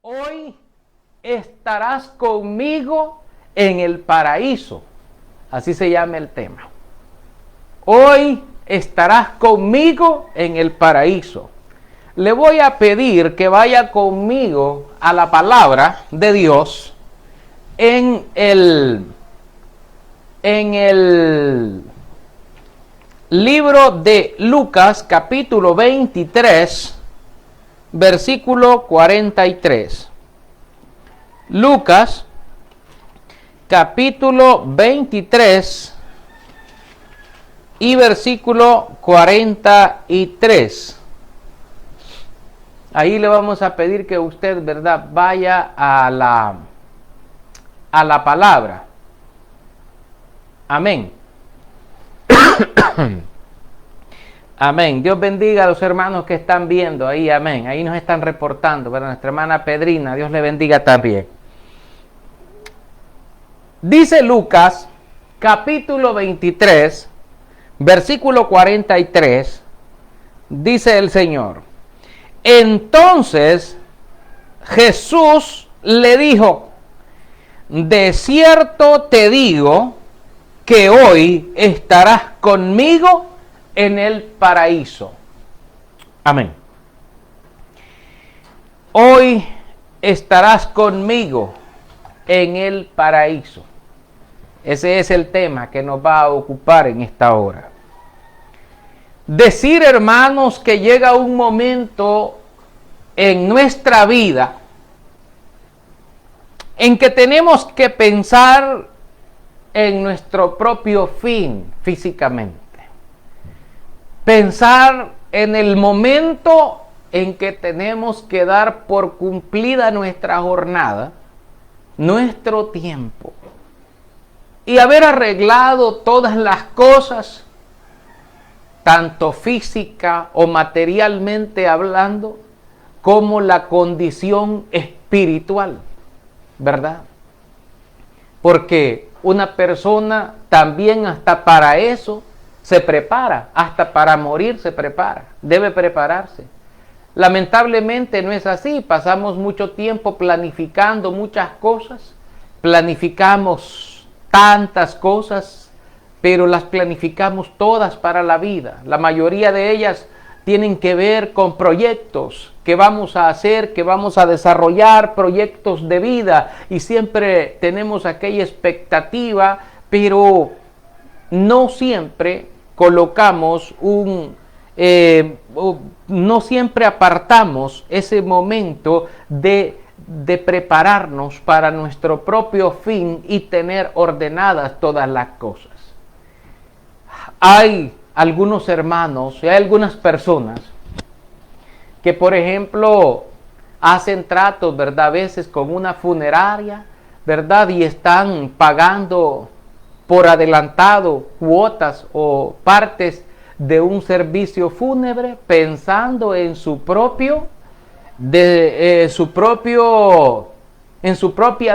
Hoy estarás conmigo en el paraíso. Así se llama el tema. Hoy estarás conmigo en el paraíso. Le voy a pedir que vaya conmigo a la palabra de Dios en el libro de Lucas, capítulo 23, versículo 43. Lucas, capítulo 23 y versículo 43. Ahí le vamos a pedir que usted, ¿verdad?, vaya a la palabra. Amén. Amén. Dios bendiga a los hermanos que están viendo ahí. Amén. Ahí nos están reportando, ¿verdad? Nuestra hermana Pedrina, Dios le bendiga también. Dice Lucas, capítulo 23, versículo 43, dice el Señor: entonces Jesús le dijo: de cierto te digo que hoy estarás conmigo en el paraíso. Amén. Hoy estarás conmigo en el paraíso. Ese es el tema que nos va a ocupar en esta hora. Decir, hermanos, que llega un momento en nuestra vida en que tenemos que pensar en nuestro propio fin físicamente. Pensar en el momento en que tenemos que dar por cumplida nuestra jornada, nuestro tiempo, y haber arreglado todas las cosas, tanto física o materialmente hablando, como la condición espiritual, ¿verdad? Porque una persona también hasta para eso se prepara, hasta para morir se prepara, debe prepararse. Lamentablemente no es así, pasamos mucho tiempo planificando muchas cosas, planificamos tantas cosas, pero las planificamos todas para la vida. La mayoría de ellas tienen que ver con proyectos que vamos a hacer, que vamos a desarrollar, proyectos de vida, y siempre tenemos aquella expectativa, pero no siempre colocamos no siempre apartamos ese momento de prepararnos para nuestro propio fin y tener ordenadas todas las cosas. Hay algunos hermanos y hay algunas personas que, por ejemplo, hacen tratos, ¿verdad?, a veces con una funeraria, ¿verdad?, y están pagando por adelantado cuotas o partes de un servicio fúnebre, pensando en su propia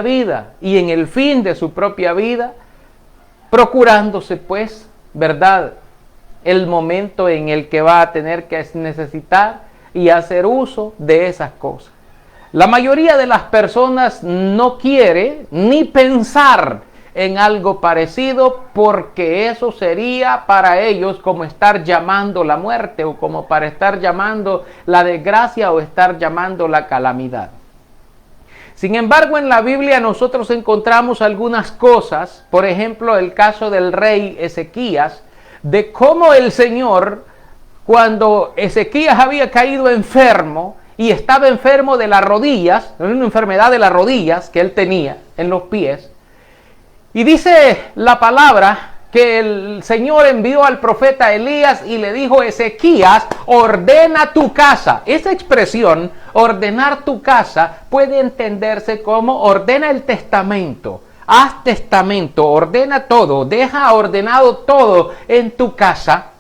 vida y en el fin de su propia vida, procurándose, pues, ¿verdad?, el momento en el que va a tener que necesitar y hacer uso de esas cosas. La mayoría de las personas no quiere ni pensar en algo parecido, porque eso sería para ellos como estar llamando la muerte, o como para estar llamando la desgracia, o estar llamando la calamidad. Sin embargo, en la Biblia nosotros encontramos algunas cosas, por ejemplo, el caso del rey Ezequías, de cómo el Señor, cuando Ezequías había caído enfermo y estaba enfermo de las rodillas, una enfermedad de las rodillas que él tenía en los pies, y dice la palabra que el Señor envió al profeta Elías y le dijo: Ezequías, ordena tu casa. Esa expresión, ordenar tu casa, puede entenderse como ordena el testamento. Haz testamento, ordena todo, deja ordenado todo en tu casa,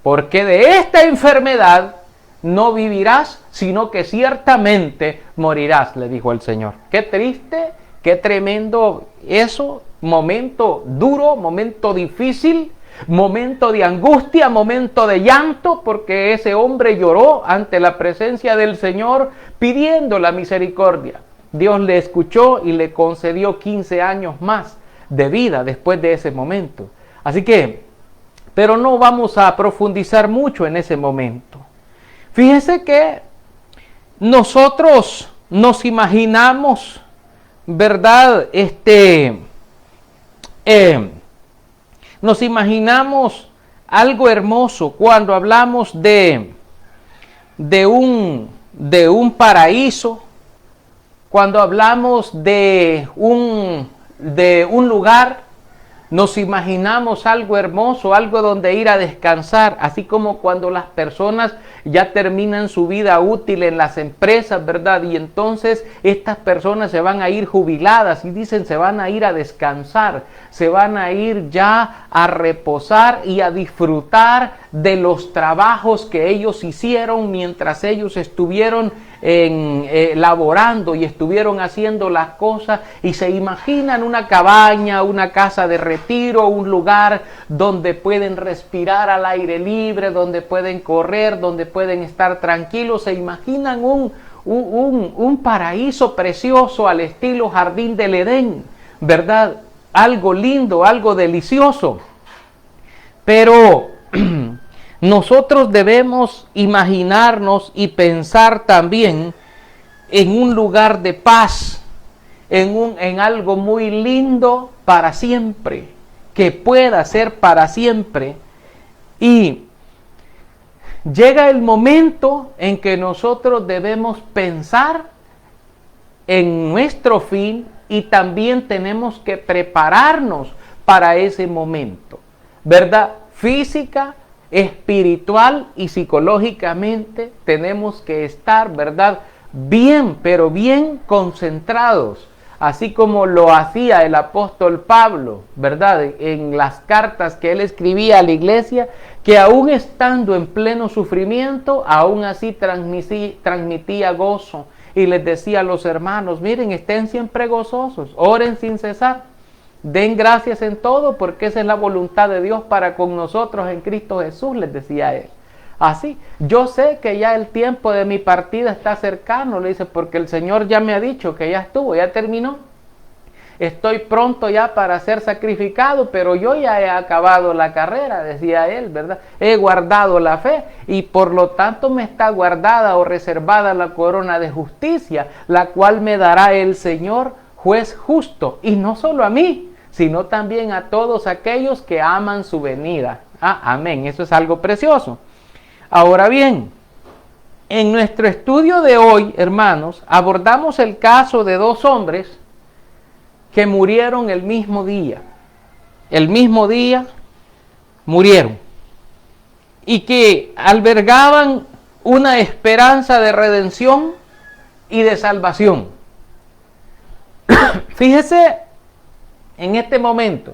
porque de esta enfermedad no vivirás, sino que ciertamente morirás, le dijo el Señor. Qué triste, qué tremendo eso, momento duro, momento difícil, momento de angustia, momento de llanto, porque ese hombre lloró ante la presencia del Señor pidiendo la misericordia. Dios le escuchó y le concedió 15 años más de vida después de ese momento. Así que, pero no vamos a profundizar mucho en ese momento. Fíjese que nosotros nos imaginamos, ¿verdad? Nos imaginamos algo hermoso cuando hablamos de un paraíso, cuando hablamos de un lugar. Nos imaginamos algo hermoso, algo donde ir a descansar, así como cuando las personas ya terminan su vida útil en las empresas, ¿verdad? Y entonces estas personas se van a ir jubiladas y dicen se van a ir a descansar, se van a ir ya a reposar y a disfrutar de los trabajos que ellos hicieron mientras ellos estuvieron laborando y estuvieron haciendo las cosas, y se imaginan una cabaña, una casa de retiro, un lugar donde pueden respirar al aire libre, donde pueden correr, donde pueden estar tranquilos. Se imaginan un paraíso precioso al estilo Jardín del Edén, ¿verdad? Algo lindo, algo delicioso. Pero nosotros debemos imaginarnos y pensar también en un lugar de paz, en algo muy lindo para siempre, que pueda ser para siempre. Y llega el momento en que nosotros debemos pensar en nuestro fin y también tenemos que prepararnos para ese momento, ¿verdad? Física, espiritual y psicológicamente tenemos que estar, ¿verdad? Bien, pero bien concentrados, así como lo hacía el apóstol Pablo, ¿verdad? En las cartas que él escribía a la iglesia, que aún estando en pleno sufrimiento, aún así transmitía gozo y les decía a los hermanos: miren, estén siempre gozosos, oren sin cesar. Den gracias en todo, porque esa es la voluntad de Dios para con nosotros en Cristo Jesús, les decía él. Así, yo sé que ya el tiempo de mi partida está cercano, le dice, porque el Señor ya me ha dicho que ya estuvo, ya terminó. Estoy pronto ya para ser sacrificado, pero yo ya he acabado la carrera, decía él, ¿verdad? He guardado la fe y por lo tanto me está guardada o reservada la corona de justicia, la cual me dará el Señor, juez justo, y no solo a mí, sino también a todos aquellos que aman su venida. Amén, eso es algo precioso. Ahora bien, en nuestro estudio de hoy, hermanos, abordamos el caso de dos hombres que murieron el mismo día. El mismo día murieron. Y que albergaban una esperanza de redención y de salvación. Fíjese en este momento,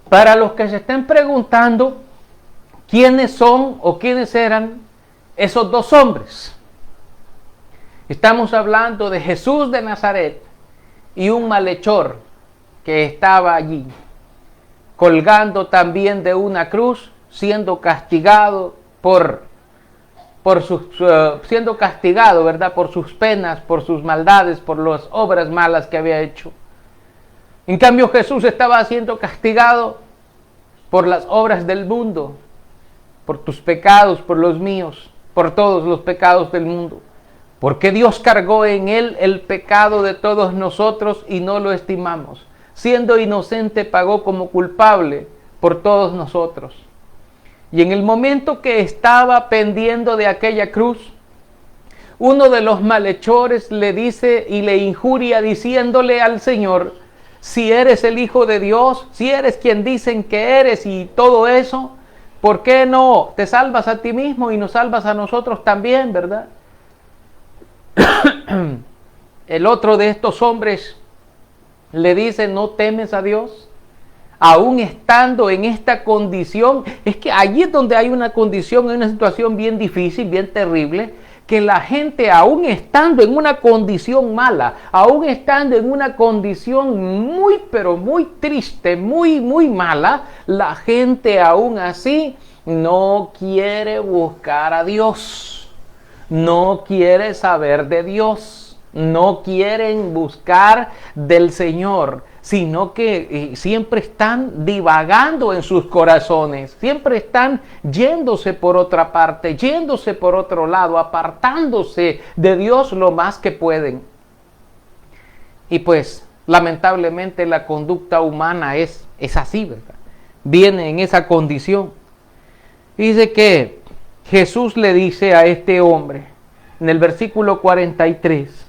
para los que se estén preguntando quiénes son o quiénes eran esos dos hombres, estamos hablando de Jesús de Nazaret y un malhechor que estaba allí, colgando también de una cruz, siendo castigado siendo castigado, ¿verdad? Por sus penas, por sus maldades, por las obras malas que había hecho. En cambio, Jesús estaba siendo castigado por las obras del mundo, por tus pecados, por los míos, por todos los pecados del mundo. Porque Dios cargó en él el pecado de todos nosotros y no lo estimamos. Siendo inocente, pagó como culpable por todos nosotros. Y en el momento que estaba pendiendo de aquella cruz, uno de los malhechores le dice y le injuria diciéndole al Señor: si eres el Hijo de Dios, si eres quien dicen que eres y todo eso, ¿por qué no te salvas a ti mismo y nos salvas a nosotros también, verdad? El otro de estos hombres le dice: ¿no temes a Dios? Aún estando en esta condición, es que allí es donde hay una condición, hay una situación bien difícil, bien terrible, que la gente, aún estando en una condición mala, aún estando en una condición muy, pero muy triste, muy, muy mala, la gente aún así no quiere buscar a Dios, no quiere saber de Dios, no quieren buscar del Señor, sino que siempre están divagando en sus corazones, siempre están yéndose por otra parte, yéndose por otro lado, apartándose de Dios lo más que pueden. Y pues, lamentablemente la conducta humana es así, ¿verdad? Viene en esa condición. Dice que Jesús le dice a este hombre, en el versículo 43,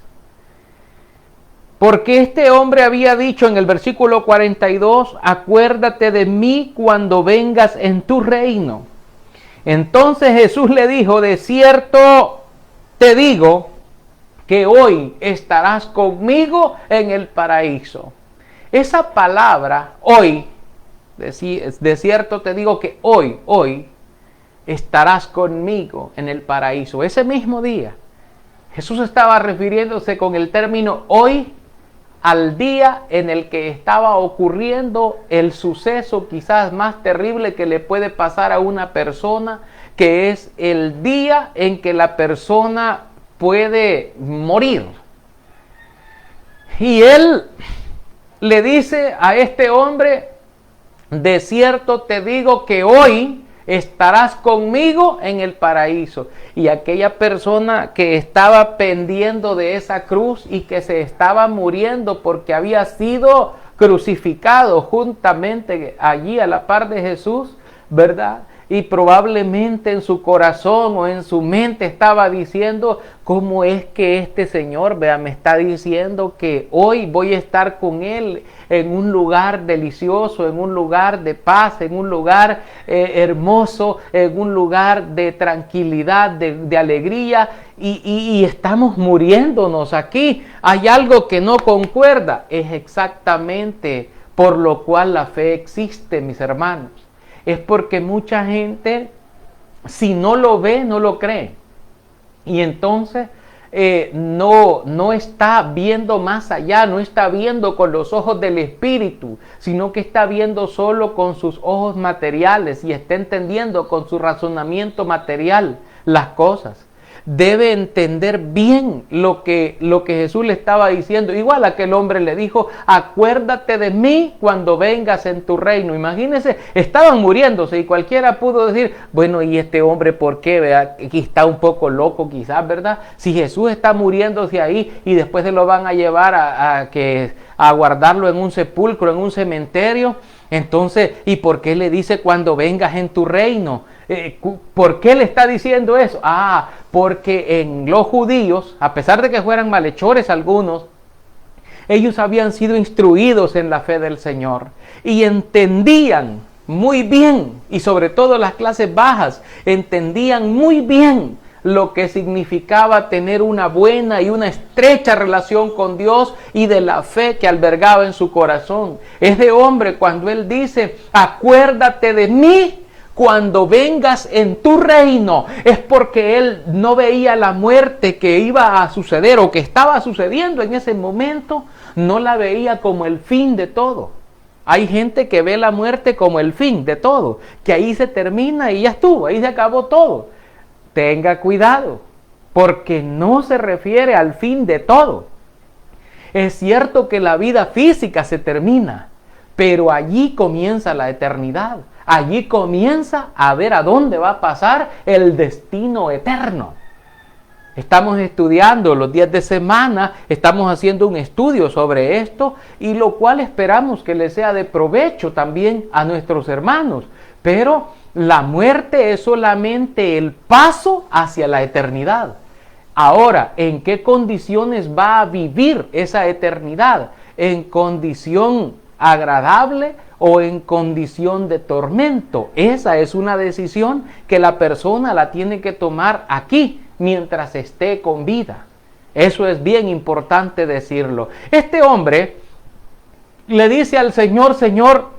porque este hombre había dicho en el versículo 42, acuérdate de mí cuando vengas en tu reino. Entonces Jesús le dijo, de cierto te digo que hoy estarás conmigo en el paraíso. Esa palabra, hoy, de cierto te digo que hoy estarás conmigo en el paraíso. Ese mismo día, Jesús estaba refiriéndose con el término hoy al día en el que estaba ocurriendo el suceso quizás más terrible que le puede pasar a una persona, que es el día en que la persona puede morir. Y él le dice a este hombre, de cierto te digo que hoy estarás conmigo en el paraíso. Y aquella persona que estaba pendiendo de esa cruz y que se estaba muriendo porque había sido crucificado juntamente allí a la par de Jesús, ¿verdad? Y probablemente en su corazón o en su mente estaba diciendo, ¿cómo es que este Señor, vea, me está diciendo que hoy voy a estar con Él en un lugar delicioso, en un lugar de paz, en un lugar hermoso, en un lugar de tranquilidad, de alegría, y estamos muriéndonos aquí? Hay algo que no concuerda. Es exactamente por lo cual la fe existe, mis hermanos. Es porque mucha gente, si no lo ve, no lo cree. Y entonces no está viendo más allá, no está viendo con los ojos del Espíritu, sino que está viendo solo con sus ojos materiales y está entendiendo con su razonamiento material las cosas. Debe entender bien lo que Jesús le estaba diciendo. Igual aquel hombre le dijo, acuérdate de mí cuando vengas en tu reino. Imagínense, estaban muriéndose y cualquiera pudo decir, bueno, ¿y este hombre por qué? ¿Verdad? Aquí está un poco loco quizás, ¿verdad? Si Jesús está muriéndose ahí y después se lo van a llevar a guardarlo en un sepulcro, en un cementerio, entonces, ¿y por qué le dice cuando vengas en tu reino? ¿Por qué le está diciendo eso? Porque en los judíos, a pesar de que fueran malhechores algunos, ellos habían sido instruidos en la fe del Señor y entendían muy bien, y sobre todo las clases bajas, entendían muy bien lo que significaba tener una buena y una estrecha relación con Dios y de la fe que albergaba en su corazón. Ese hombre, cuando él dice, acuérdate de mí cuando vengas en tu reino, es porque él no veía la muerte que iba a suceder o que estaba sucediendo en ese momento, no la veía como el fin de todo. Hay gente que ve la muerte como el fin de todo, que ahí se termina y ya estuvo, ahí se acabó todo. Tenga cuidado, porque no se refiere al fin de todo. Es cierto que la vida física se termina, pero allí comienza la eternidad. Allí comienza a ver a dónde va a pasar el destino eterno. Estamos estudiando los días de semana, estamos haciendo un estudio sobre esto, y lo cual esperamos que les sea de provecho también a nuestros hermanos. Pero la muerte es solamente el paso hacia la eternidad. Ahora, ¿en qué condiciones va a vivir esa eternidad? ¿En condición agradable o en condición de tormento? Esa es una decisión que la persona la tiene que tomar aquí, mientras esté con vida. Eso es bien importante decirlo. Este hombre le dice al Señor, Señor,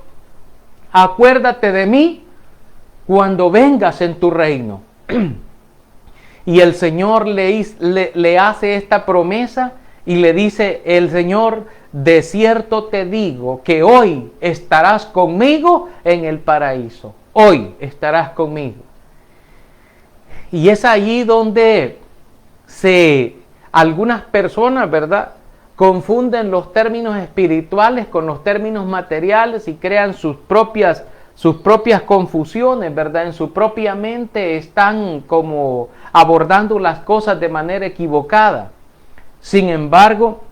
acuérdate de mí cuando vengas en tu reino. Y el Señor le hace esta promesa y le dice el Señor: de cierto te digo que hoy estarás conmigo en el paraíso. Hoy estarás conmigo. Y es allí donde algunas personas, ¿verdad?, confunden los términos espirituales con los términos materiales y crean sus propias confusiones, ¿verdad? En su propia mente están como abordando las cosas de manera equivocada. Sin embargo,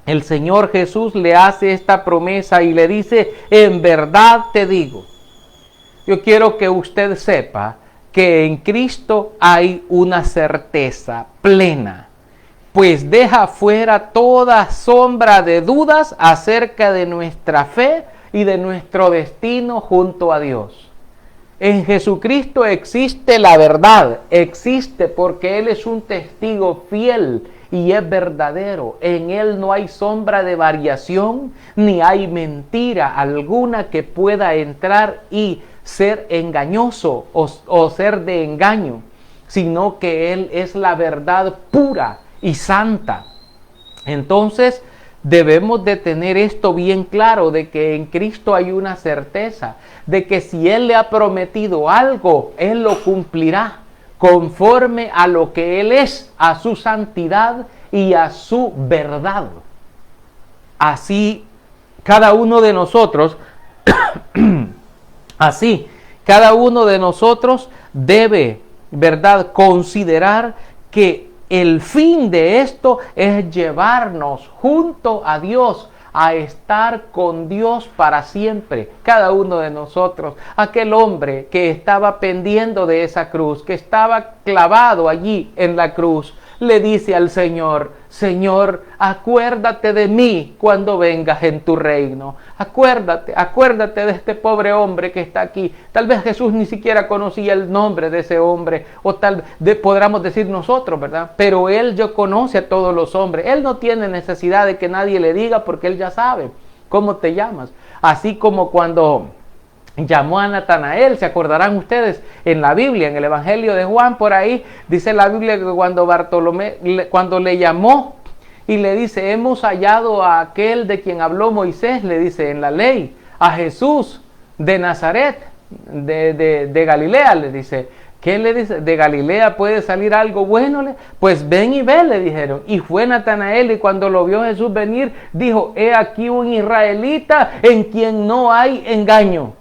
el Señor Jesús le hace esta promesa y le dice: en verdad te digo. Yo quiero que usted sepa que en Cristo hay una certeza plena, pues deja fuera toda sombra de dudas acerca de nuestra fe y de nuestro destino junto a Dios. En Jesucristo existe la verdad, existe porque Él es un testigo fiel y es verdadero. En Él no hay sombra de variación, ni hay mentira alguna que pueda entrar y ser engañoso o ser de engaño, sino que Él es la verdad pura y santa. Entonces debemos de tener esto bien claro, de que en Cristo hay una certeza, de que si Él le ha prometido algo, Él lo cumplirá conforme a lo que Él es, a su santidad y a su verdad. Así cada uno de nosotros debe, ¿verdad?, considerar que el fin de esto es llevarnos junto a Dios, a estar con Dios para siempre. Cada uno de nosotros, aquel hombre que estaba pendiendo de esa cruz, que estaba clavado allí en la cruz, le dice al Señor: Señor, acuérdate de mí cuando vengas en tu reino. Acuérdate de este pobre hombre que está aquí. Tal vez Jesús ni siquiera conocía el nombre de ese hombre, o podríamos decir nosotros, ¿verdad? Pero Él ya conoce a todos los hombres. Él no tiene necesidad de que nadie le diga, porque Él ya sabe cómo te llamas. Así como cuando llamó a Natanael, se acordarán ustedes en la Biblia, en el Evangelio de Juan, por ahí dice la Biblia que cuando le llamó y le dice: hemos hallado a aquel de quien habló Moisés, le dice en la ley, a Jesús de Nazaret, de Galilea, le dice. ¿Qué le dice? ¿De Galilea puede salir algo bueno? Pues ven y ve, le dijeron. Y fue Natanael, y cuando lo vio Jesús venir, dijo: he aquí un israelita en quien no hay engaño.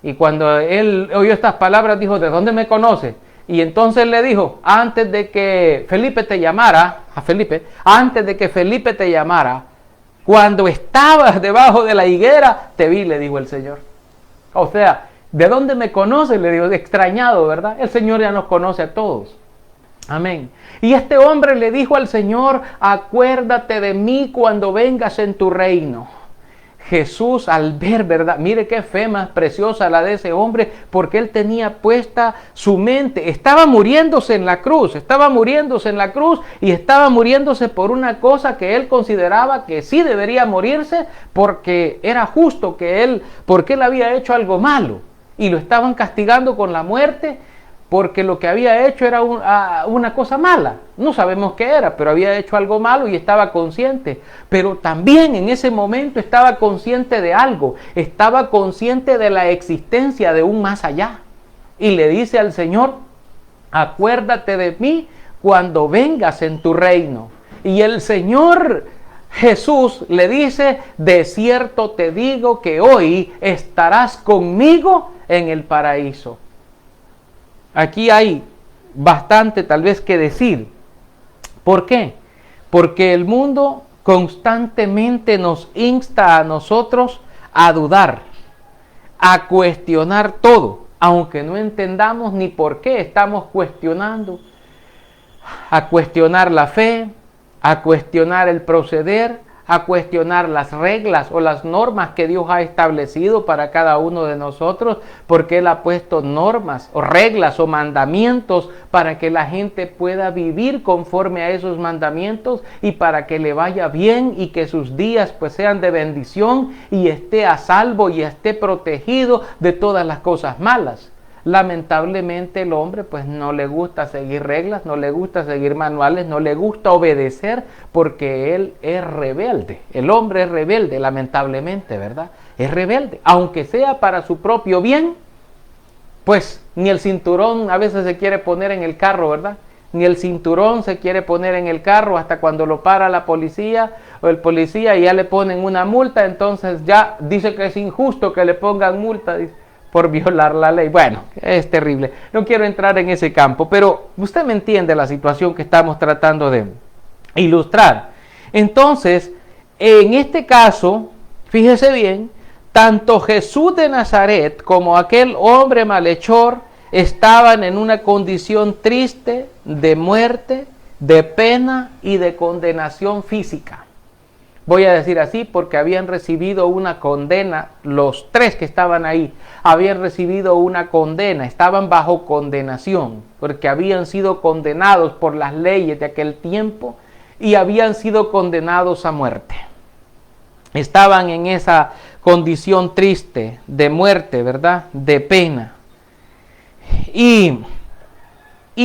Y cuando él oyó estas palabras, dijo: ¿de dónde me conoce? Y entonces le dijo: antes de que Felipe te llamara, cuando estabas debajo de la higuera, te vi, le dijo el Señor. O sea, ¿de dónde me conoce? Le digo, extrañado, ¿verdad? El Señor ya nos conoce a todos. Amén. Y este hombre le dijo al Señor: acuérdate de mí cuando vengas en tu reino. Jesús, al ver, ¿verdad? Mire qué fe más preciosa la de ese hombre, porque él tenía puesta su mente. Estaba muriéndose en la cruz y estaba muriéndose por una cosa que él consideraba que sí debería morirse, porque era justo porque él había hecho algo malo y lo estaban castigando con la muerte, porque lo que había hecho era una cosa mala. No sabemos qué era, pero había hecho algo malo y estaba consciente. Pero también en ese momento estaba consciente de algo. Estaba consciente de la existencia de un más allá. Y le dice al Señor: acuérdate de mí cuando vengas en tu reino. Y el Señor Jesús le dice: de cierto te digo que hoy estarás conmigo en el paraíso. Aquí hay bastante tal vez que decir. ¿Por qué? Porque el mundo constantemente nos insta a nosotros a dudar, a cuestionar todo, aunque no entendamos ni por qué estamos cuestionando, a cuestionar la fe, a cuestionar el proceder, a cuestionar las reglas o las normas que Dios ha establecido para cada uno de nosotros, porque Él ha puesto normas o reglas o mandamientos para que la gente pueda vivir conforme a esos mandamientos y para que le vaya bien y que sus días pues sean de bendición y esté a salvo y esté protegido de todas las cosas malas. lamentablemente el hombre pues no le gusta seguir reglas, no le gusta seguir manuales, no le gusta obedecer porque él es rebelde. El hombre es rebelde, lamentablemente, ¿verdad? Es rebelde, aunque sea para su propio bien, pues ni el cinturón a veces se quiere poner en el carro, ¿verdad? Ni el cinturón se quiere poner en el carro hasta cuando lo para la policía o el policía y ya le ponen una multa, entonces ya dice que es injusto que le pongan multa por violar la ley. Bueno, es terrible. No quiero entrar en ese campo, pero usted me entiende la situación que estamos tratando de ilustrar. Entonces, en este caso, fíjese bien, tanto Jesús de Nazaret como aquel hombre malhechor estaban en una condición triste de muerte, de pena y de condenación física. Voy a decir así porque habían recibido una condena, los tres que estaban ahí, habían recibido una condena, estaban bajo condenación, porque habían sido condenados por las leyes de aquel tiempo y habían sido condenados a muerte. Estaban en esa condición triste de muerte, ¿verdad? De pena. Y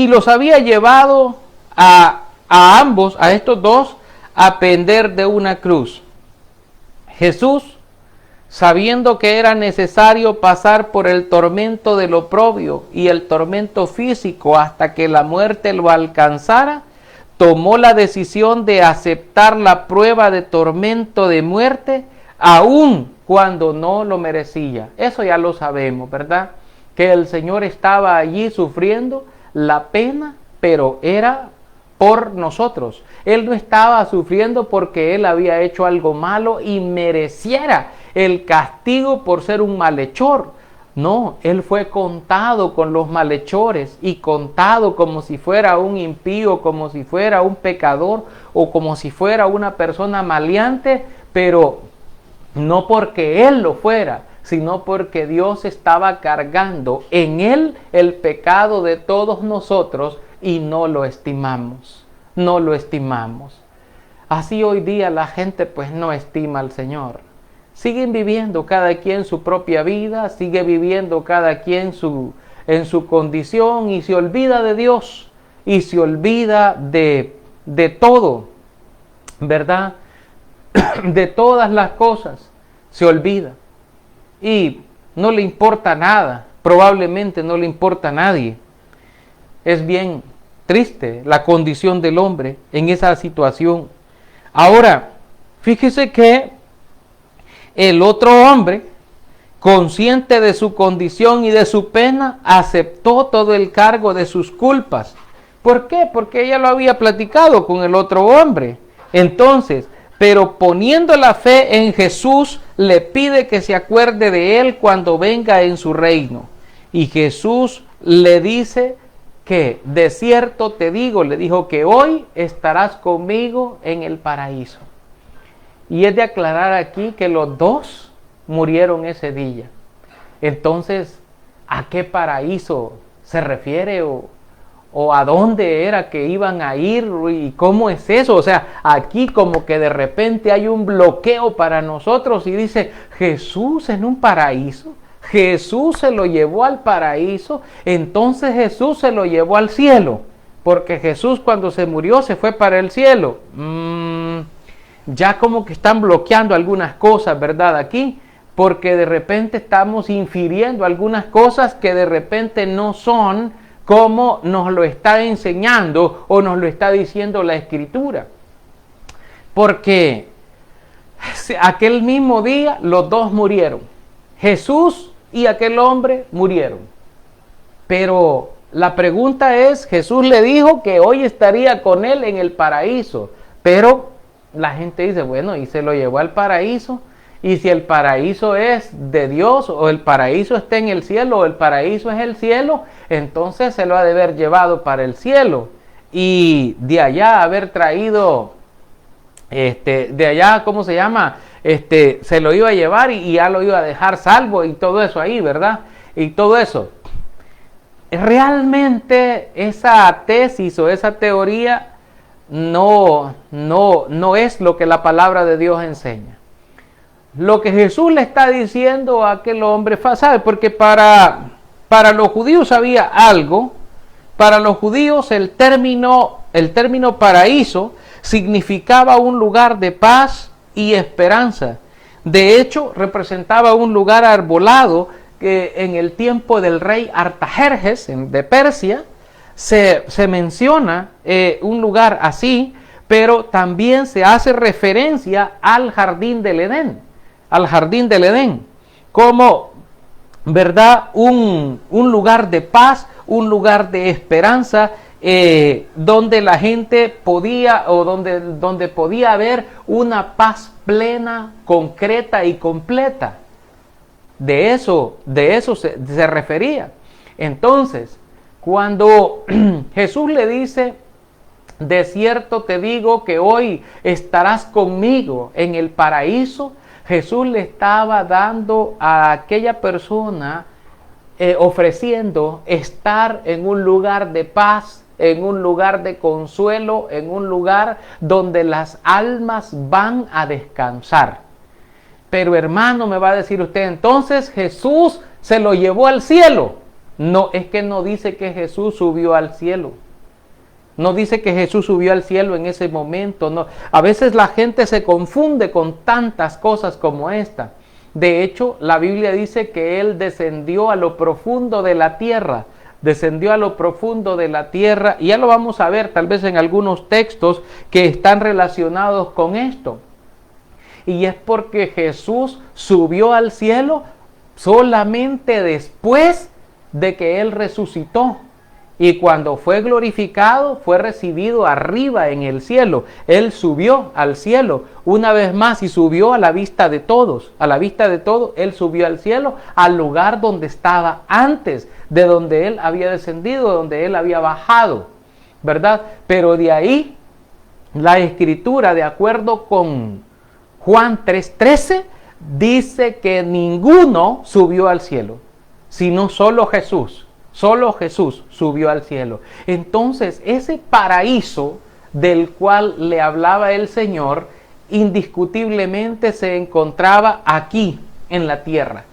los había llevado a ambos, a estos dos, a pender de una cruz. Jesús, sabiendo que era necesario pasar por el tormento del oprobio y el tormento físico hasta que la muerte lo alcanzara, tomó la decisión de aceptar la prueba de tormento de muerte, aun cuando no lo merecía. Eso ya lo sabemos, ¿verdad? Que el Señor estaba allí sufriendo la pena, pero era por nosotros. Él no estaba sufriendo porque Él había hecho algo malo y mereciera el castigo por ser un malhechor. No, Él fue contado con los malhechores y contado como si fuera un impío, como si fuera un pecador o como si fuera una persona maleante, pero no porque Él lo fuera, sino porque Dios estaba cargando en Él el pecado de todos nosotros y no lo estimamos, no lo estimamos. Así hoy día la gente pues no estima al Señor. Siguen viviendo cada quien su propia vida, sigue viviendo cada quien en su condición y se olvida de Dios y se olvida de todo, ¿verdad? De todas las cosas se olvida y no le importa nada, probablemente no le importa a nadie. Es bien triste la condición del hombre en esa situación. Ahora, fíjese que el otro hombre, consciente de su condición y de su pena, aceptó todo el cargo de sus culpas. ¿Por qué? Porque ella lo había platicado con el otro hombre. Entonces, pero poniendo la fe en Jesús, le pide que se acuerde de él cuando venga en su reino. Y Jesús le dice que de cierto te digo, le dijo que hoy estarás conmigo en el paraíso. Y es de aclarar aquí que los dos murieron ese día. Entonces, ¿a qué paraíso se refiere o a dónde era que iban a ir y cómo es eso? O sea, aquí como que de repente hay un bloqueo para nosotros y dice, Jesús en un paraíso, Jesús se lo llevó al paraíso, entonces Jesús se lo llevó al cielo, porque Jesús cuando se murió se fue para el cielo. Ya como que están bloqueando algunas cosas, ¿verdad? Aquí, porque de repente estamos infiriendo algunas cosas que de repente no son como nos lo está enseñando o nos lo está diciendo la Escritura. Porque aquel mismo día los dos murieron. Jesús y aquel hombre murieron. Pero la pregunta es, Jesús le dijo que hoy estaría con él en el paraíso, pero la gente dice, bueno, y se lo llevó al paraíso, y si el paraíso es de Dios, o el paraíso está en el cielo, o el paraíso es el cielo, entonces se lo ha de haber llevado para el cielo, y de allá haber traído, de allá, ¿cómo se llama? Se lo iba a llevar y ya lo iba a dejar salvo, y todo eso ahí, ¿verdad? Y todo eso. Realmente esa tesis o esa teoría no es lo que la palabra de Dios enseña. Lo que Jesús le está diciendo a aquel hombre, ¿sabe? Porque para Para los judíos había algo. Para los judíos el término paraíso significaba un lugar de paz y esperanza. De hecho, representaba un lugar arbolado que en el tiempo del rey Artajerjes de Persia se menciona un lugar así, pero también se hace referencia al jardín del Edén, como, ¿verdad? Un lugar de paz, un lugar de esperanza, donde la gente podía, o donde podía haber una paz plena, concreta y completa. De eso se refería. Entonces, cuando Jesús le dice, de cierto te digo que hoy estarás conmigo en el paraíso, Jesús le estaba dando a aquella persona, ofreciendo estar en un lugar de paz, en un lugar de consuelo, en un lugar donde las almas van a descansar. Pero hermano, me va a decir usted, entonces Jesús se lo llevó al cielo. No, es que no dice que Jesús subió al cielo. No dice que Jesús subió al cielo en ese momento. No. A veces la gente se confunde con tantas cosas como esta. De hecho, la Biblia dice que Él descendió a lo profundo de la tierra. Descendió a lo profundo de la tierra. Y ya lo vamos a ver tal vez en algunos textos que están relacionados con esto. Y es porque Jesús subió al cielo solamente después de que Él resucitó. Y cuando fue glorificado, fue recibido arriba en el cielo. Él subió al cielo una vez más y subió a la vista de todos. A la vista de todos, Él subió al cielo, al lugar donde estaba antes, de donde Él había descendido, donde Él había bajado, ¿verdad? Pero de ahí, la Escritura, de acuerdo con Juan 3:13, dice que ninguno subió al cielo, sino solo Jesús. Solo Jesús subió al cielo. Entonces, ese paraíso del cual le hablaba el Señor, indiscutiblemente se encontraba aquí, en la tierra.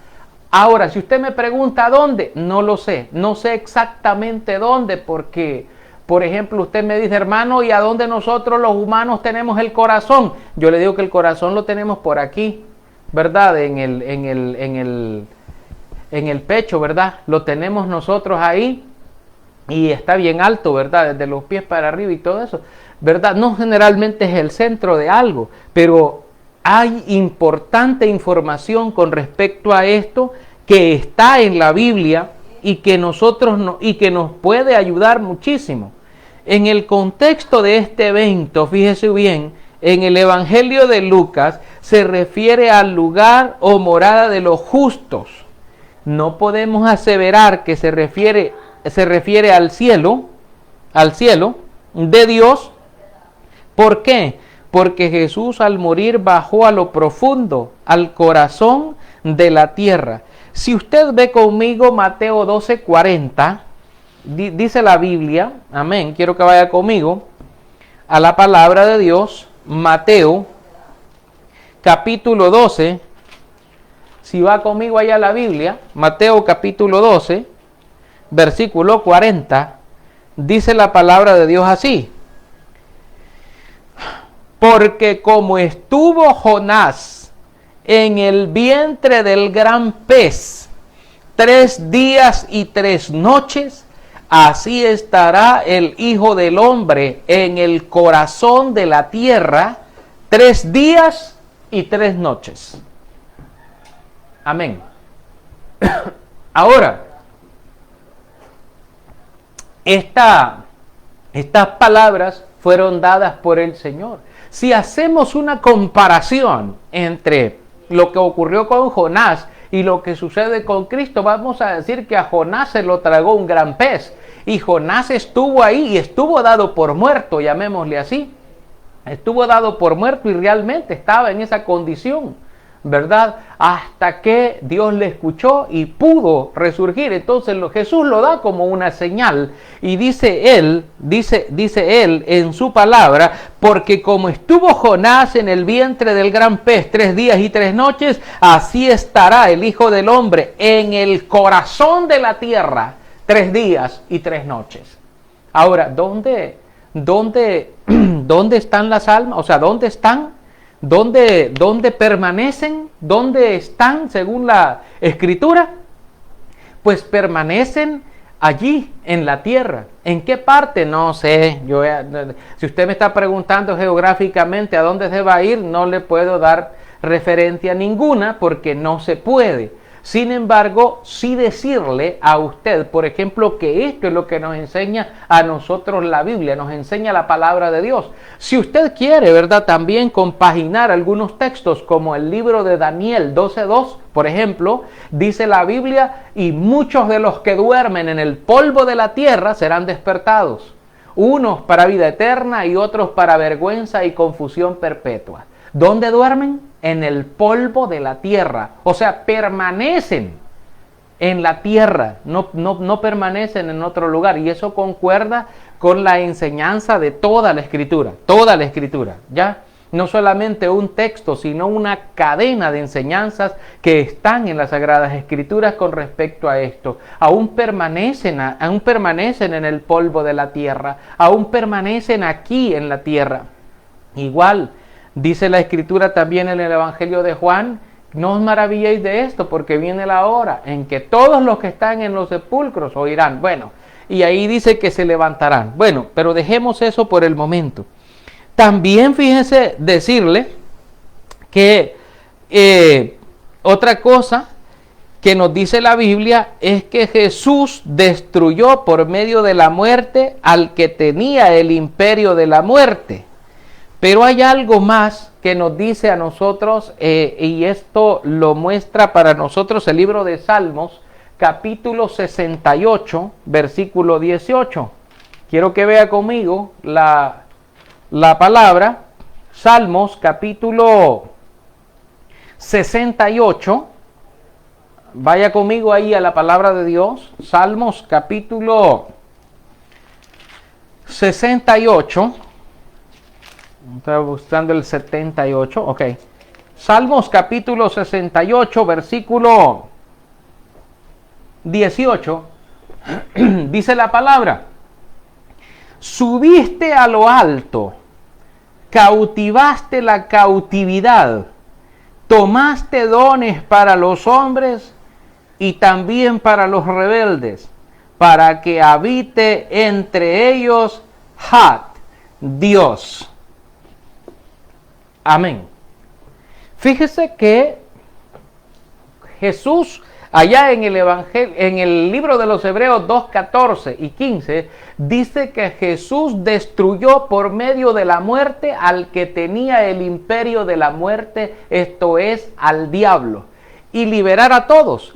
Ahora, si usted me pregunta dónde, no lo sé. No sé exactamente dónde, porque, por ejemplo, usted me dice, hermano, ¿y a dónde nosotros los humanos tenemos el corazón? Yo le digo que el corazón lo tenemos por aquí, ¿verdad? En el pecho, ¿verdad? Lo tenemos nosotros ahí y está bien alto, ¿verdad? Desde los pies para arriba y todo eso, ¿verdad? No generalmente es el centro de algo, pero hay importante información con respecto a esto que está en la Biblia y que y que nos puede ayudar muchísimo. En el contexto de este evento, fíjese bien, en el Evangelio de Lucas se refiere al lugar o morada de los justos. No podemos aseverar que se refiere al cielo de Dios. ¿Por qué? Porque Jesús al morir bajó a lo profundo, al corazón de la tierra. Si usted ve conmigo Mateo 12:40, dice la Biblia, amén, quiero que vaya conmigo a la palabra de Dios, Mateo capítulo 12. Si va conmigo allá a la Biblia, Mateo capítulo 12, versículo 40, dice la palabra de Dios así. Porque como estuvo Jonás en el vientre del gran pez 3 días y 3 noches, así estará el Hijo del Hombre en el corazón de la tierra 3 días y 3 noches. Amén. Ahora, estas palabras fueron dadas por el Señor. Si hacemos una comparación entre lo que ocurrió con Jonás y lo que sucede con Cristo, vamos a decir que a Jonás se lo tragó un gran pez. Y Jonás estuvo ahí y estuvo dado por muerto, llamémosle así. Estuvo dado por muerto y realmente estaba en esa condición, ¿verdad? Hasta que Dios le escuchó y pudo resurgir. Entonces Jesús lo da como una señal y dice él en su palabra, porque como estuvo Jonás en el vientre del gran pez 3 días y 3 noches, así estará el Hijo del Hombre en el corazón de la tierra 3 días y 3 noches. Ahora, ¿dónde están las almas? O sea, ¿dónde están? ¿Dónde permanecen? ¿Dónde están según la Escritura? Pues permanecen allí en la tierra. ¿En qué parte? No sé. Si usted me está preguntando geográficamente a dónde se va a ir, no le puedo dar referencia ninguna porque no se puede. Sin embargo, sí decirle a usted, por ejemplo, que esto es lo que nos enseña a nosotros la Biblia, nos enseña la palabra de Dios. Si usted quiere, ¿verdad?, también compaginar algunos textos como el libro de Daniel 12:2, por ejemplo, dice la Biblia, y muchos de los que duermen en el polvo de la tierra serán despertados, unos para vida eterna y otros para vergüenza y confusión perpetua. ¿Dónde duermen? En el polvo de la tierra. O sea, permanecen en la tierra, no permanecen en otro lugar. Y eso concuerda con la enseñanza de toda la Escritura, ¿ya? No solamente un texto, sino una cadena de enseñanzas que están en las Sagradas Escrituras con respecto a esto. Aún permanecen en el polvo de la tierra, aún permanecen aquí en la tierra. Igual, dice la Escritura también en el Evangelio de Juan, no os maravilléis de esto, porque viene la hora en que todos los que están en los sepulcros oirán. Bueno, y ahí dice que se levantarán. Bueno, pero dejemos eso por el momento. También fíjense decirle que otra cosa que nos dice la Biblia es que Jesús destruyó por medio de la muerte al que tenía el imperio de la muerte. Pero hay algo más que nos dice a nosotros, y esto lo muestra para nosotros el libro de Salmos, capítulo 68, versículo 18. Quiero que vea conmigo la palabra, Salmos, capítulo 68. Vaya conmigo ahí a la palabra de Dios, Salmos, capítulo 68. Estaba buscando el 78, ok. Salmos capítulo 68, versículo 18, dice la palabra: subiste a lo alto, cautivaste la cautividad, tomaste dones para los hombres y también para los rebeldes, para que habite entre ellos Dios. Amén. Fíjese que Jesús, allá en el Evangelio, en el libro de los Hebreos 2:14 y 15, dice que Jesús destruyó por medio de la muerte al que tenía el imperio de la muerte, esto es, al diablo, y librar a todos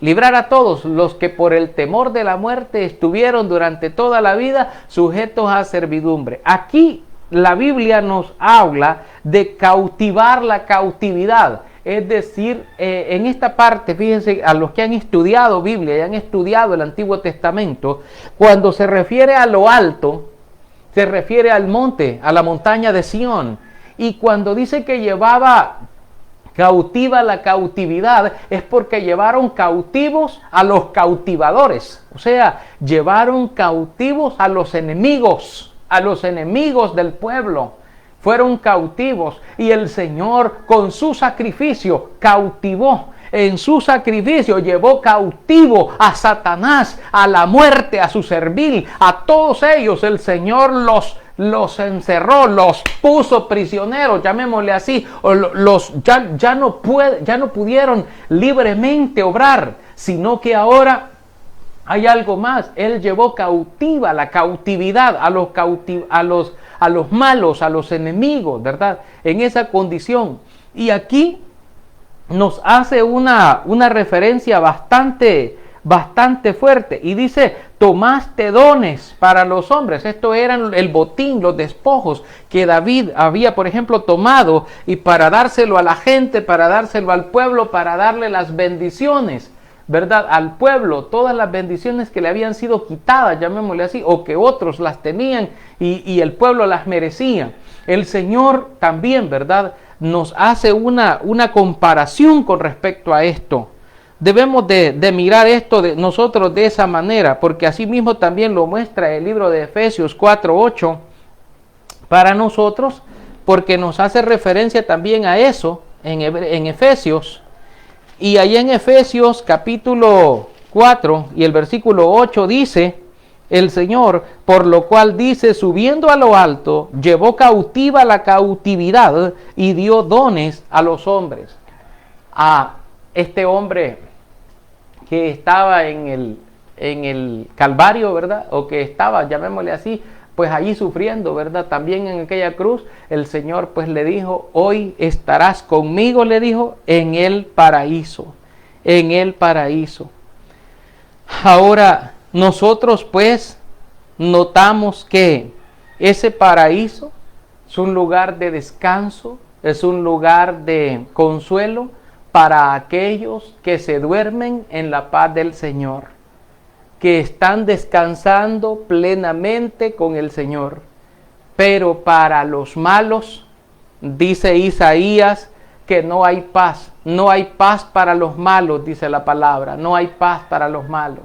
los que por el temor de la muerte estuvieron durante toda la vida sujetos a servidumbre. Aquí la Biblia nos habla de cautivar la cautividad. Es decir, en esta parte, fíjense, a los que han estudiado Biblia y han estudiado el Antiguo Testamento, cuando se refiere a lo alto, se refiere al monte, a la montaña de Sión. Y cuando dice que llevaba cautiva la cautividad, es porque llevaron cautivos a los cautivadores. O sea, llevaron cautivos a los enemigos del pueblo. Fueron cautivos y el Señor con su sacrificio cautivó. En su sacrificio llevó cautivo a Satanás, a la muerte, a su servil, a todos ellos. El Señor los encerró, los puso prisioneros, llamémosle así, o ya no pudieron libremente obrar, sino que ahora hay algo más. Él llevó cautiva la cautividad a los malos, a los enemigos, ¿verdad? En esa condición. Y aquí nos hace una referencia bastante fuerte. Y dice, tomaste dones para los hombres. Esto eran el botín, los despojos que David había, por ejemplo, tomado, y para dárselo a la gente, para dárselo al pueblo, para darle las bendiciones, ¿verdad? Al pueblo, todas las bendiciones que le habían sido quitadas, llamémosle así, o que otros las tenían y el pueblo las merecía. El Señor también, ¿verdad?, nos hace una comparación con respecto a esto. Debemos de mirar esto de nosotros de esa manera, porque así mismo también lo muestra el libro de Efesios 4:8 para nosotros, porque nos hace referencia también a eso en Efesios. Y allá en Efesios capítulo 4 y el versículo 8 dice el Señor, por lo cual dice, subiendo a lo alto, llevó cautiva la cautividad y dio dones a los hombres. A este hombre que estaba en el Calvario, ¿verdad? O que estaba, llamémosle así, pues allí sufriendo, ¿verdad? También en aquella cruz, el Señor pues le dijo, hoy estarás conmigo, le dijo, en el paraíso, en el paraíso. Ahora, nosotros pues notamos que ese paraíso es un lugar de descanso, es un lugar de consuelo para aquellos que se duermen en la paz del Señor, que están descansando plenamente con el Señor. Pero para los malos, dice Isaías, que no hay paz. No hay paz para los malos, dice la palabra. No hay paz para los malos.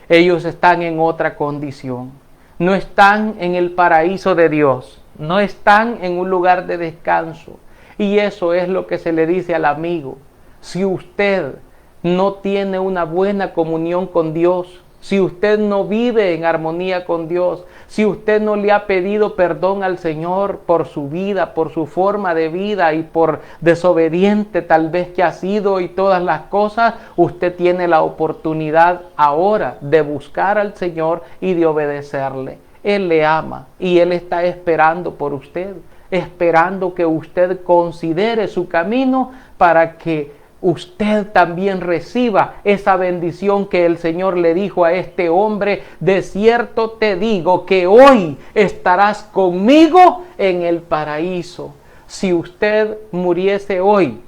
Ellos están en otra condición. No están en el paraíso de Dios. No están en un lugar de descanso. Y eso es lo que se le dice al amigo. Si usted no tiene una buena comunión con Dios, si usted no vive en armonía con Dios, si usted no le ha pedido perdón al Señor por su vida, por su forma de vida y por desobediente tal vez que ha sido y todas las cosas, usted tiene la oportunidad ahora de buscar al Señor y de obedecerle. Él le ama y Él está esperando por usted, esperando que usted considere su camino para que usted también reciba esa bendición que el Señor le dijo a este hombre: de cierto te digo que hoy estarás conmigo en el paraíso. Si usted muriese hoy,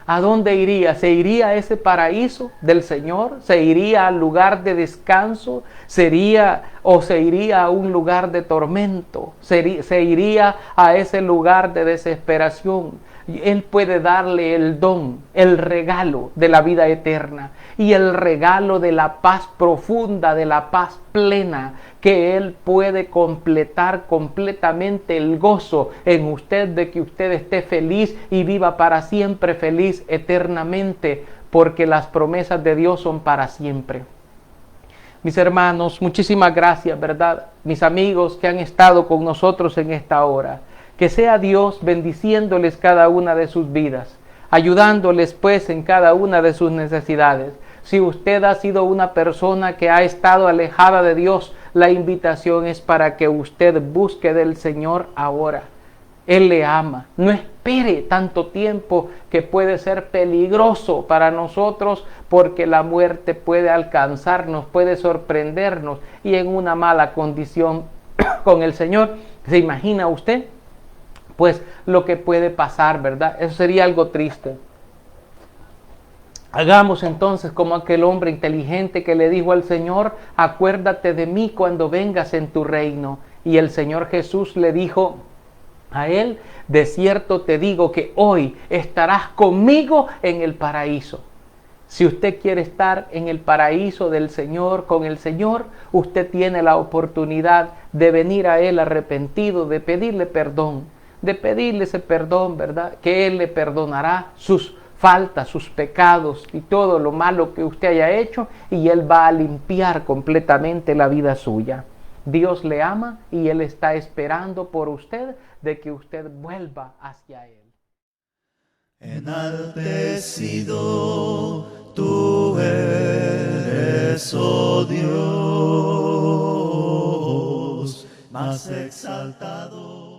¿a dónde iría? ¿Se iría a ese paraíso del Señor? ¿Se iría al lugar de descanso? ¿Se iría a un lugar de tormento? ¿Se iría a ese lugar de desesperación? Él puede darle el don, el regalo de la vida eterna y el regalo de la paz profunda, de la paz plena, que Él puede completar completamente el gozo en usted de que usted esté feliz y viva para siempre feliz eternamente, porque las promesas de Dios son para siempre. Mis hermanos, muchísimas gracias, ¿verdad? Mis amigos que han estado con nosotros en esta hora. Que sea Dios bendiciéndoles cada una de sus vidas, ayudándoles pues en cada una de sus necesidades. Si usted ha sido una persona que ha estado alejada de Dios, la invitación es para que usted busque del Señor ahora. Él le ama. No espere tanto tiempo, que puede ser peligroso para nosotros, porque la muerte puede alcanzarnos, puede sorprendernos y en una mala condición con el Señor. ¿Se imagina usted? Pues lo que puede pasar, ¿verdad? Eso sería algo triste. Hagamos entonces como aquel hombre inteligente que le dijo al Señor: acuérdate de mí cuando vengas en tu reino. Y el Señor Jesús le dijo a él: de cierto te digo que hoy estarás conmigo en el paraíso. Si usted quiere estar en el paraíso del Señor, con el Señor, usted tiene la oportunidad de venir a Él arrepentido, de pedirle perdón, ese perdón, ¿verdad? Que Él le perdonará sus faltas, sus pecados y todo lo malo que usted haya hecho, y Él va a limpiar completamente la vida suya. Dios le ama y Él está esperando por usted de que usted vuelva hacia Él. Enaltecido tú eres, oh Dios, más exaltado